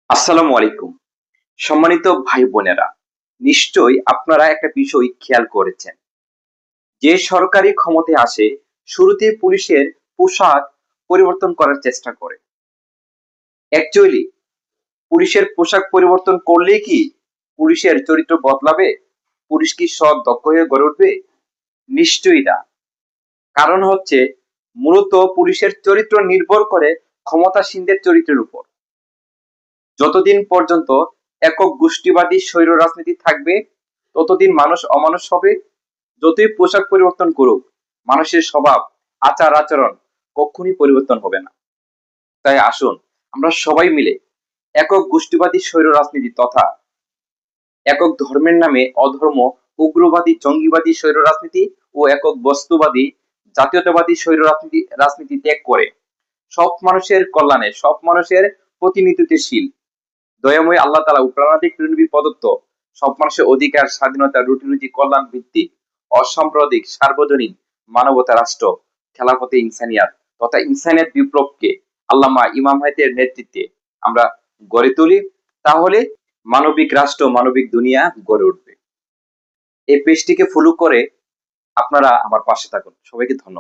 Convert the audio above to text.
আসসালামু আলাইকুম। সম্মানিত ভাই বোনেরা, নিশ্চয়ই আপনারা একটা বিষয় খেয়াল করেছেন। যে সরকারি ক্ষমতায় আসে শুরুতে পুলিশের পোশাক পরিবর্তন করার চেষ্টা করে। অ্যাকচুয়ালি পুলিশের পোশাক পরিবর্তন করলেই কি পুলিশের চরিত্র বদলাবে? পুলিশ কি সৎ দক্ষ হয়ে গড়ে উঠবে? নিশ্চয়ই না। কারণ হচ্ছে মূলত পুলিশের চরিত্র নির্ভর করে ক্ষমতাসীনদের চরিত্রের উপর। যতদিন পর্যন্ত একক গোষ্ঠীবাদী স্বৈর রাজনীতি থাকবে ততদিন মানুষ অমানুষ হবে। যতই পোশাক পরিবর্তন করুক, মানুষের স্বভাব, আচার আচরণ কখনই পরিবর্তন হবে না। তাই আসুন আমরা সবাই মিলে একক গোষ্ঠীবাদী স্বৈর রাজনীতি তথা একক ধর্মের নামে অধর্ম, উগ্রবাদী জঙ্গিবাদী স্বৈর রাজনীতি ও একক বস্তুবাদী জাতীয়তাবাদী স্বৈর রাজনীতি ত্যাগ করে সব মানুষের কল্যাণে, সব মানুষের প্রতিনিধিত্বশীল দয়াময় আল্লাহ তাআলা প্রাণাধিক নবী প্রদত্ত সব মানুষের অধিকার, স্বাধীনতা, রুটি কল্যাণ ভিত্তিক অসাম্প্রদায়িক সার্বজনীন মানবতা রাষ্ট্র খেলাফতে ইনসানিয়াত তথা ইনসানিয়াত বিপ্লবকে আল্লামা ইমাম হায়াতের নেতৃত্বে আমরা গড়ে তুলি। তাহলে মানবিক রাষ্ট্র, মানবিক দুনিয়া গড়ে উঠবে। এই পেজটিকে ফলো করে আপনারা আমার পাশে থাকুন। সবাইকে ধন্যবাদ।